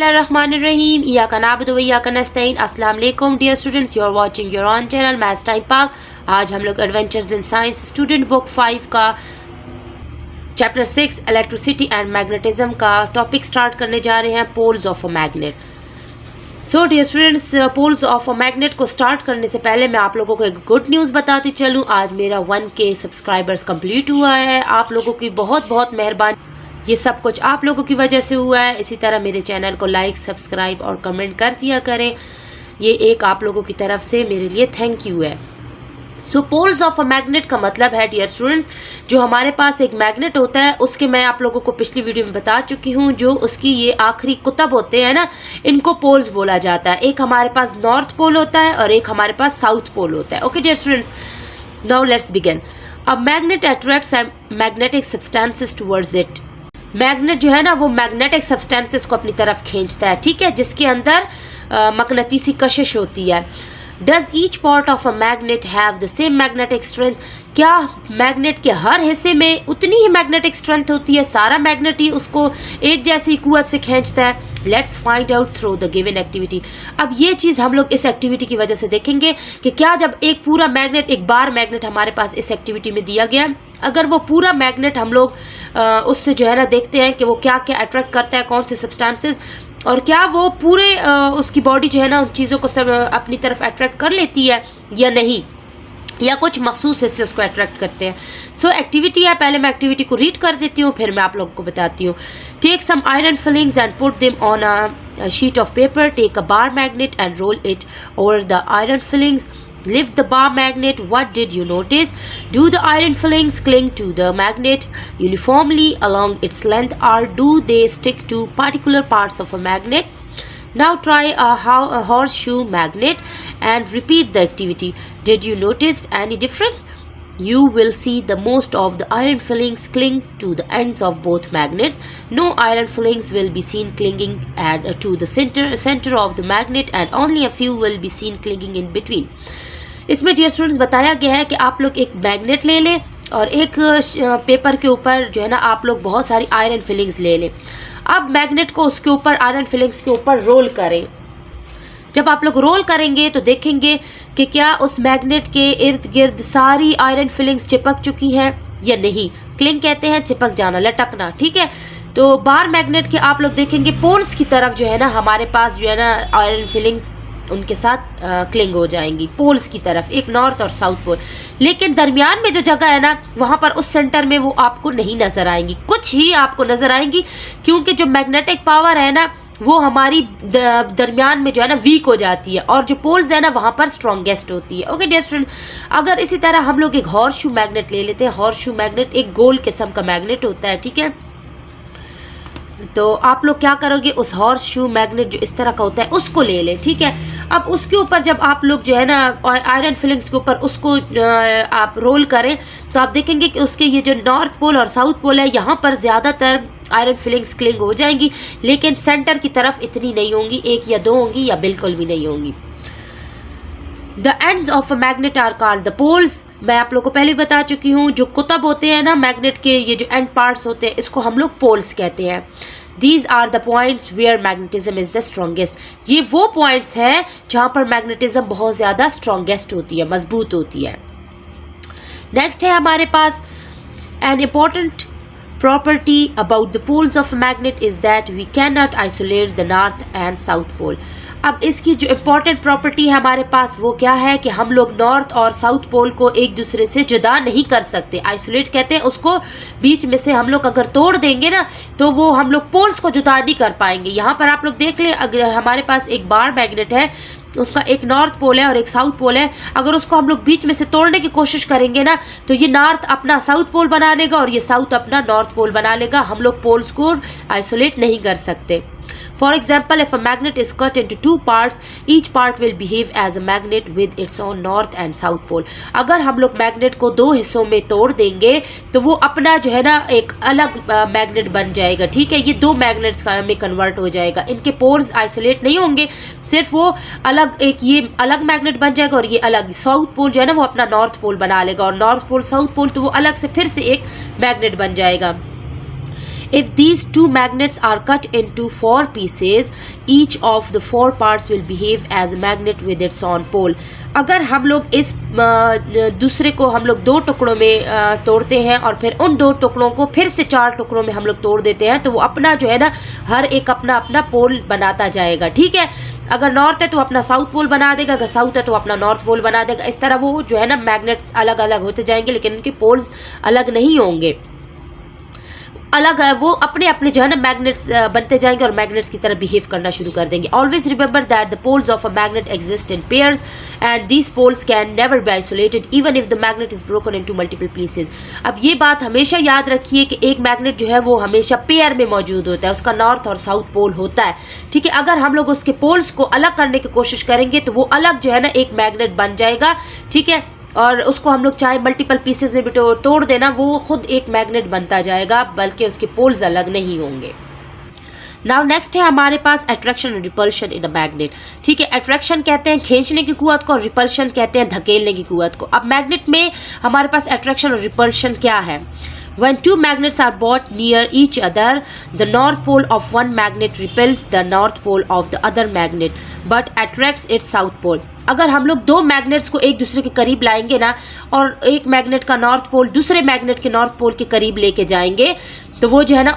बिस्मिल्लाहिर्रहमानिर्रहीम इय्याका नअबुदु व इय्याका नस्तईन। अस्सलाम वालेकुम dear students, you are watching your own channel maths time Pak. आज हम लोग adventures in science student book 5 का चैप्टर 6 इलेक्ट्रिसिटी एंड मैग्नेटिज्म का टॉपिक स्टार्ट करने जा रहे हैं, poles of a magnet. So dear students, poles of a magnet को स्टार्ट करने से पहले मैं आप लोगों को एक गुड न्यूज़ बताती चलूँ। आज मेरा 1K सब्सक्राइबर्स कंप्लीट हुआ है। आप लोगों की बहुत बहुत मेहरबानी, ये सब कुछ आप लोगों की वजह से हुआ है। इसी तरह मेरे चैनल को लाइक, सब्सक्राइब और कमेंट कर दिया करें। ये एक आप लोगों की तरफ से मेरे लिए थैंक यू है। सो पोल्स ऑफ अ मैग्नेट का मतलब है डियर स्टूडेंट्स, जो हमारे पास एक मैग्नेट होता है उसके मैं आप लोगों को पिछली वीडियो में बता चुकी हूँ, जो उसकी ये आखिरी कुतब होते हैं ना, इनको पोल्स बोला जाता है। एक हमारे पास नॉर्थ पोल होता है और एक हमारे पास साउथ पोल होता है। Okay dear students, now let's begin. A magnet attracts magnetic substances towards it. Magnet जो है ना, वो मैग्नेटिक सब्सटेंसेस को अपनी तरफ खींचता है, ठीक है, जिसके अंदर मकनातीसी कशिश होती है। Does each part of a magnet have the same magnetic strength? क्या मैग्नेट के हर हिस्से में उतनी ही मैग्नेटिक स्ट्रेंथ होती है? सारा मैग्नेट ही उसको एक जैसी कुव्वत से खींचता है? Let's find out through the given activity. अब ये चीज़ हम लोग इस एक्टिविटी की वजह से देखेंगे कि क्या जब एक पूरा मैग्नेट, एक बार मैग्नेट हमारे पास इस एक्टिविटी में दिया गया, अगर वो पूरा मैग्नेट हम लोग उससे जो है ना देखते हैं कि वो क्या क्या अट्रैक्ट करता है, कौन से सब्सटेंसेस, और क्या वो पूरे उसकी बॉडी जो है ना उन चीज़ों को सब अपनी तरफ अट्रैक्ट कर लेती है या नहीं, या कुछ मखसूस हिस्से उसको अट्रैक्ट करते हैं। सो एक्टिविटी है, पहले मैं एक्टिविटी को रीड कर देती हूँ, फिर मैं आप लोगों को बताती हूँ। Take some iron filings and put them on a sheet of paper. Take a bar magnet and roll it over the iron filings. Lift the bar magnet. What did you notice? Do the iron fillings cling to the magnet uniformly along its length, or do they stick to particular parts of a magnet? Now try a horseshoe magnet and repeat the activity. Did you notice any difference? You will see the most of the iron fillings cling to the ends of both magnets. No iron fillings will be seen clinging to the center of the magnet, and only a few will be seen clinging in between. इसमें dear students बताया गया है कि आप लोग एक magnet ले लें और एक पेपर के ऊपर जो है ना आप लोग बहुत सारी आयरन फिलिंग्स ले लें। अब मैग्नेट को उसके ऊपर, आयरन फिलिंग्स के ऊपर रोल करें। जब आप लोग रोल करेंगे तो देखेंगे कि क्या उस मैग्नेट के इर्द गिर्द सारी आयरन फिलिंग्स चिपक चुकी हैं या नहीं। क्लिंग कहते हैं चिपक जाना, लटकना, ठीक है। तो बार मैग्नेट के आप लोग देखेंगे पोल्स की तरफ जो है ना हमारे पास जो है ना आयरन फिलिंग्स उनके साथ क्लिंग हो जाएंगी, पोल्स की तरफ, एक नॉर्थ और साउथ पोल। लेकिन दरमियान में जो जगह है ना, वहाँ पर उस सेंटर में वो आपको नहीं नज़र आएंगी, कुछ ही आपको नज़र आएंगी, क्योंकि जो मैग्नेटिक पावर है ना वो हमारी दरमियान में जो है ना वीक हो जाती है, और जो पोल्स है ना वहाँ पर स्ट्रॉन्गेस्ट होती है। ओके डियर स्टूडेंट्स, अगर इसी तरह हम लोग एक हॉर्सशू मैग्नेट ले लेते हैं। हॉर्सशू मैग्नेट एक गोल किस्म का मैग्नेट होता है, ठीक है। तो आप लोग क्या करोगे, उस हॉर्सशू मैग्नेट जो इस तरह का होता है उसको ले लें, ठीक है। अब उसके ऊपर जब आप लोग जो है ना आयरन फिलिंग्स के ऊपर उसको आप रोल करें तो आप देखेंगे कि उसके ये जो नॉर्थ पोल और साउथ पोल है, यहाँ पर ज़्यादातर आयरन फिलिंग्स क्लिंग हो जाएंगी, लेकिन सेंटर की तरफ इतनी नहीं होंगी, एक या दो होंगी या बिल्कुल भी नहीं होंगी। The ends of a magnet are called the poles. मैं आप लोगों को पहले बता चुकी हूँ, जो कुतब होते हैं ना मैग्नेट के, ये जो एंड पार्ट्स होते हैं, इसको हम लोग पोल्स कहते हैं। These are the points where magnetism is the strongest. ये वो पॉइंट्स हैं जहाँ पर मैग्नेटिज्म बहुत ज़्यादा स्ट्रॉन्गेस्ट होती है, मजबूत होती है। नेक्स्ट है हमारे पास an important property about the poles of a magnet is that we cannot isolate the north and south pole. अब इसकी जो इम्पॉर्टेंट प्रॉपर्टी है हमारे पास वो क्या है कि हम लोग नॉर्थ और साउथ पोल को एक दूसरे से जुदा नहीं कर सकते। आइसोलेट कहते हैं उसको, बीच में से हम लोग अगर तोड़ देंगे ना तो वो हम लोग पोल्स को जुदा नहीं कर पाएंगे। यहाँ पर आप लोग देख लें, अगर हमारे पास एक बार मैग्नेट है, उसका एक नॉर्थ पोल है और एक साउथ पोल है, अगर उसको हम लोग बीच में से तोड़ने की कोशिश करेंगे ना तो ये नॉर्थ अपना साउथ पोल बना लेगा और ये साउथ अपना नॉर्थ पोल बना लेगा। हम लोग पोल्स को आइसोलेट नहीं कर सकते। For example, if a magnet is cut into two parts, each part will behave as a magnet with its own north and south pole. अगर हम लोग मैग्नेट को दो हिस्सों में तोड़ देंगे तो वो अपना जो है ना एक अलग मैग्नेट बन जाएगा, ठीक है। ये दो मैग्नेट्स में कन्वर्ट हो जाएगा, इनके पोल्स आइसोलेट नहीं होंगे, सिर्फ वो अलग, एक ये अलग मैग्नेट बन जाएगा और ये अलग। साउथ पोल जो है ना वो अपना नॉर्थ पोल बना लेगा, और नॉर्थ पोल साउथ पोल तो वो अलग से फिर से एक मैग्नेट बन जाएगा। If these two magnets are cut into 4 pieces, each of the 4 parts will behave as a magnet with its own pole. अगर हम लोग इस दूसरे को हम लोग 2 टुकड़ों में तोड़ते हैं और फिर उन 2 टुकड़ों को फिर से 4 टुकड़ों में हम लोग तोड़ देते हैं, तो वो अपना जो है ना हर एक अपना अपना पोल बनाता जाएगा, ठीक है। अगर नॉर्थ है तो अपना साउथ पोल बना देगा, अगर साउथ है तो अपना नॉर्थ पोल बना देगा। इस तरह वो जो है ना मैग्नेट्स अलग अलग होते जाएंगे, लेकिन उनके पोल्स अलग नहीं होंगे, अलग वो अपने अपने जो है ना मैग्नेट्स बनते जाएंगे और मैग्नेट्स की तरह बिहेव करना शुरू कर देंगे। Always remember that the poles of a magnet exist in pairs and these poles can never be isolated even if the magnet is broken into multiple pieces. अब ये बात हमेशा याद रखिए कि एक मैग्नेट जो है वो हमेशा पेयर में मौजूद होता है, उसका नॉर्थ और साउथ पोल होता है, ठीक है। अगर हम लोग उसके पोल्स को अलग करने की कोशिश करेंगे तो वो अलग जो है ना एक मैग्नेट बन जाएगा, ठीक है। और उसको हम लोग चाहे मल्टीपल पीसेस में भी तोड़ देना, वो खुद एक मैग्नेट बनता जाएगा, बल्कि उसके पोल्स अलग नहीं होंगे। नाउ नेक्स्ट है हमारे पास अट्रैक्शन और रिपल्शन इन अ मैग्नेट, ठीक है। अट्रैक्शन कहते हैं खींचने की कुव्वत को और रिपल्शन कहते हैं धकेलने की कुव्वत को। अब मैग्नेट में हमारे पास अट्रैक्शन और रिपल्शन क्या है? When two magnets are brought near each other, the north pole of one magnet repels the north pole of the other magnet, but attracts its south pole. अगर हम लोग 2 मैग्नेट्स को एक दूसरे के करीब लाएंगे ना और एक मैग्नेट का नॉर्थ पोल दूसरे मैग्नेट के नॉर्थ पोल के करीब लेके जाएंगे, तो वो जो है ना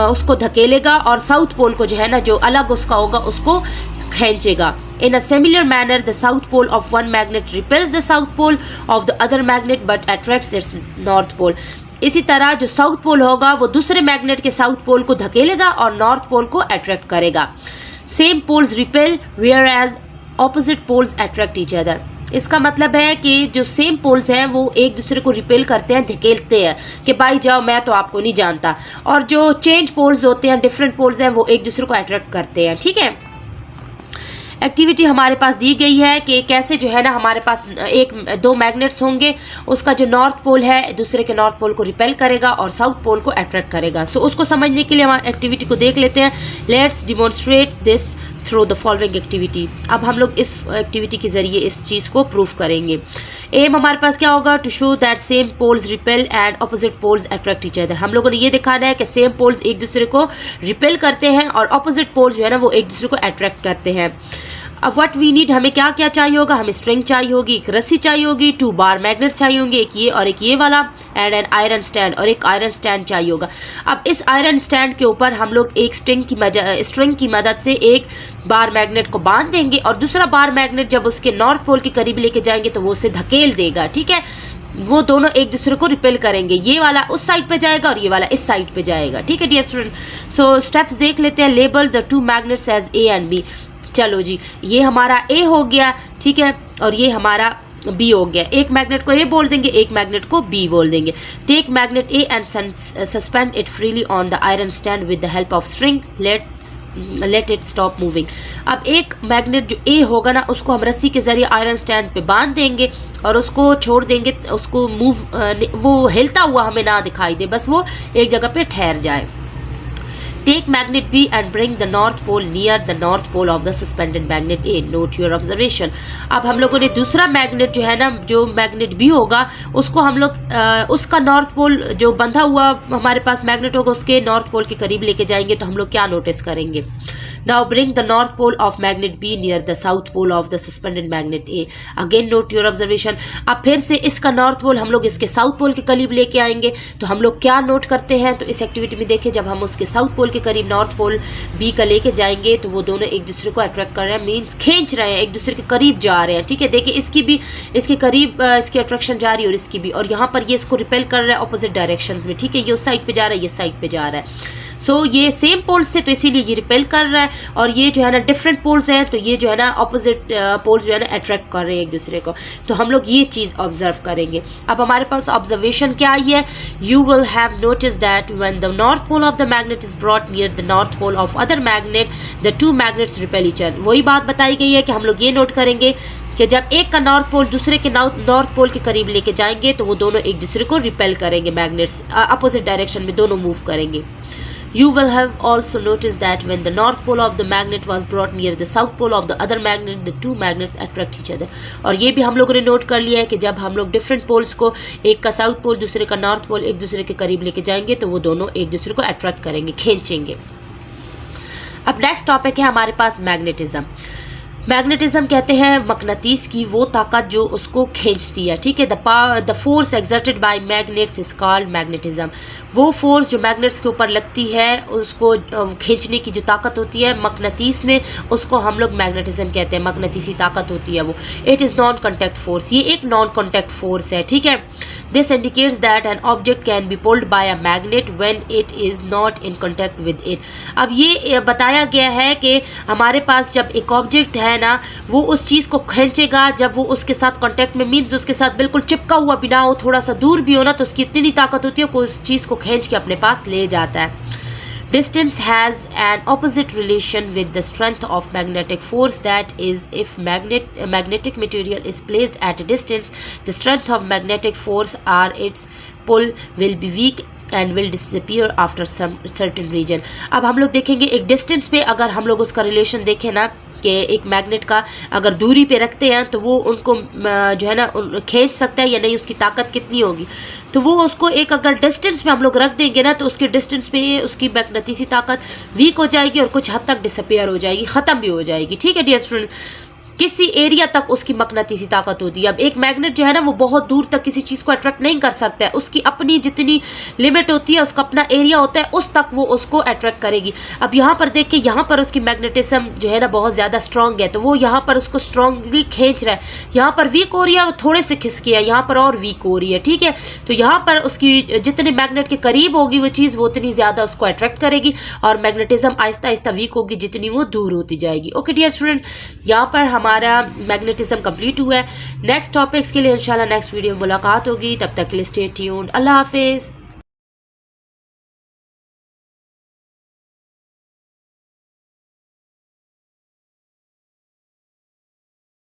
उसको धकेलेगा और साउथ पोल को जो है ना जो अलग उसका होगा उसको खींचेगा। In a similar manner, the south pole of one magnet repels the south pole of the other magnet but attracts its north pole. इसी तरह जो साउथ पोल होगा वो दूसरे मैग्नेट के साउथ पोल को धकेलेगा और नॉर्थ पोल को अट्रैक्ट करेगा। Same poles repel whereas opposite poles attract each other. इसका मतलब है कि जो सेम पोल्स हैं वो एक दूसरे को रिपेल करते हैं, धकेलते हैं कि भाई जाओ मैं तो आपको नहीं जानता, और जो चेंज पोल्स होते हैं, डिफरेंट पोल्स हैं, वो एक दूसरे को अट्रैक्ट करते हैं, ठीक है। एक्टिविटी हमारे पास दी गई है कि कैसे जो है ना हमारे पास 2 मैग्नेट्स होंगे, उसका जो नॉर्थ पोल है दूसरे के नॉर्थ पोल को रिपेल करेगा और साउथ पोल को अट्रैक्ट करेगा। सो उसको समझने के लिए हम एक्टिविटी को देख लेते हैं। Let's demonstrate this through the following activity. अब हम लोग इस एक्टिविटी के ज़रिए इस चीज़ को प्रूव करेंगे। एम हमारे पास क्या होगा? To show that same poles repel and opposite poles attract each other. हम लोगों ने ये दिखाना है कि सेम पोल्स एक दूसरे को रिपेल करते हैं और ऑपोजिट पोल्स जो है ना वो एक दूसरे को अट्रैक्ट करते हैं। अब व्हाट वी नीड, हमें क्या क्या चाहिए होगा? हमें स्ट्रिंग चाहिए होगी, एक रस्सी चाहिए होगी, 2 बार मैग्नेट्स चाहिए होंगे, एक ये और एक ये वाला, एंड एन आयरन स्टैंड, और एक आयरन स्टैंड चाहिए होगा। अब इस आयरन स्टैंड के ऊपर हम लोग एक स्ट्रिंग की मदद से एक बार मैग्नेट को बांध देंगे और दूसरा बार मैग्नेट जब उसके नॉर्थ पोल के करीब लेके जाएंगे तो वो उसे धकेल देगा, ठीक है। वो दोनों एक दूसरे को रिपेल करेंगे, ये वाला उस साइड पे जाएगा और ये वाला इस साइड पे जाएगा, ठीक है डियर स्टूडेंट। सो स्टेप्स देख लेते हैं। Label the 2 magnets as A and B. चलो जी, ये हमारा ए हो गया, ठीक है, और ये हमारा बी हो गया। एक मैग्नेट को ए बोल देंगे, एक मैग्नेट को बी बोल देंगे। Take magnet A and suspend it freely on the iron stand with the help of string, let it stop moving. अब एक मैग्नेट जो ए होगा ना उसको हम रस्सी के जरिए आयरन स्टैंड पे बांध देंगे और उसको छोड़ देंगे, उसको वो हिलता हुआ हमें ना दिखाई दे, बस वो एक जगह पे ठहर जाए। Take magnet B and bring the north pole near the north pole of the suspended magnet A. Note your observation. अब हम लोगों ने दूसरा मैग्नेट जो है ना, जो मैग्नेट B होगा, उसको हम लोग उसका नॉर्थ पोल जो बंधा हुआ हमारे पास मैग्नेट होगा उसके नॉर्थ पोल के करीब लेके जाएंगे तो हम लोग क्या नोटिस करेंगे? Now bring the north pole of magnet B near the south pole of the suspended magnet A. Again note your observation. अब फिर से इसका नॉर्थ पोल हम लोग इसके साउथ पोल के करीब लेके आएंगे तो हम लोग क्या नोट करते हैं? तो इस एक्टिविटी में देखिए, जब हम उसके साउथ पोल के करीब नॉर्थ पोल बी का लेके जाएंगे तो वो दोनों एक दूसरे को अट्रैक्ट कर रहे हैं, मीन्स खींच रहे हैं, एक दूसरे के करीब जा रहे हैं, ठीक है। देखिए इसकी भी इसके करीब इसकी अट्रैक्शन जा रही है और इसकी भी, और यहाँ पर ये इसको रिपेल कर रहा है ऑपोजिट डायरेक्शंस में, ठीक है। ये उस साइड पे जा रहा है, ये साइड पे जा रहा है। सो ये सेम पोल्स थे तो इसीलिए ये रिपेल कर रहा है, और ये जो है ना डिफरेंट पोल्स हैं तो ये जो है ना ऑपोजिट पोल्स जो है ना अट्रैक्ट कर रहे हैं एक दूसरे को। तो हम लोग ये चीज़ ऑब्जर्व करेंगे। अब हमारे पास ऑब्जर्वेशन क्या आई है? You will have notice that when the north pole of the magnet is brought near the north pole of other magnet the 2 magnets repel each other. वही बात बताई गई है कि हम लोग ये नोट करेंगे कि जब एक का नॉर्थ पोल दूसरे के नॉर्थ पोल के करीब लेके जाएंगे तो वो दोनों एक दूसरे को रिपेल करेंगे, मैग्नेट्स अपोजिट डायरेक्शन में दोनों मूव करेंगे। You will have also noticed that when the north pole of the magnet was brought near the south pole of the other magnet, the two magnets attract each other. और ये भी हम लोगों ने note कर लिया है कि जब हम लोग डिफरेंट पोल्स को, एक का साउथ पोल दूसरे का नॉर्थ पोल, एक दूसरे के करीब लेके जाएंगे तो वो दोनों एक दूसरे को अट्रैक्ट करेंगे, खींचेंगे। अब नेक्स्ट टॉपिक है हमारे पास मैग्नेटिज्म। मैग्नेटिज्म कहते हैं मकनातीस की वो ताकत जो उसको खींचती है, ठीक है। The force exerted by magnets is called magnetism. वो फोर्स जो मैग्नेट्स के ऊपर लगती है उसको खींचने की जो ताकत होती है मकनातीस में, उसको हम लोग मैग्नेटिज्म कहते हैं, मकनातीसी ताकत होती है वो। It is non contact force, ये एक नॉन कॉन्टैक्ट फोर्स है, ठीक है। This indicates that an object can be pulled bye a magnet when it is not in contact with it. अब ये बताया गया है कि हमारे पास जब एक ऑब्जेक्ट है ना, वो उस चीज़ को खींचेगा जब वो उसके साथ कांटेक्ट में, मीन्स उसके साथ बिल्कुल चिपका हुआ भी ना हो, थोड़ा सा दूर भी हो ना, तो उसकी इतनी ताकत होती है कि उस चीज़ को खींच के अपने पास ले जाता है। Distance has an opposite relation with the strength of magnetic force. That is, if magnetic material is placed at a distance, the strength of magnetic force or its pull will be weak and will disappear after some certain region. अब हम लोग देखेंगे एक distance पे, अगर हम लोग उसका रिलेशन देखें ना कि एक मैग्नेट का अगर दूरी पे रखते हैं तो वो उनको जो है ना खींच सकता है या नहीं, उसकी ताकत कितनी होगी। तो वो उसको एक अगर डिस्टेंस पे हम लोग रख देंगे ना, तो उसके डिस्टेंस पे उसकी मैग्नेटिसी ताकत वीक हो जाएगी और कुछ हद तक डिसअपियर हो जाएगी, ख़त्म भी हो जाएगी, ठीक है डियर स्टूडेंट्स। किसी एरिया तक उसकी मकनातीसी ताकत होती है। अब एक मैग्नेट जो है ना वो बहुत दूर तक किसी चीज़ को अट्रैक्ट नहीं कर सकता है, उसकी अपनी जितनी लिमिट होती है, उसका अपना एरिया होता है, उस तक वो उसको अट्रैक्ट करेगी। अब यहाँ पर देख के यहाँ पर उसकी मैग्नेटिज्म जो है ना बहुत ज़्यादा स्ट्रॉन्ग है, तो वो यहाँ पर उसको स्ट्रॉन्गली खींच रहा है। यहाँ पर वीक हो रही है, वो थोड़े से खिसकी है, यहाँ पर और वीक हो रही है, ठीक है। तो यहाँ पर उसकी जितने मैग्नेट के करीब होगी वो चीज़, वो उतनी ज़्यादा उसको अट्रैक्ट करेगी, और मैग्नेटिज्म आहिस्ता आहिस्ता वीक होगी जितनी वो दूर होती जाएगी। ओके डियर स्टूडेंट्स, यहाँ पर हमारा मैग्नेटिज्म कंप्लीट हुआ है। नेक्स्ट टॉपिक्स के लिए इंशाल्लाह नेक्स्ट वीडियो में मुलाकात होगी, तब तक के लिए स्टे ट्यून्ड। अल्लाह हाफिज़।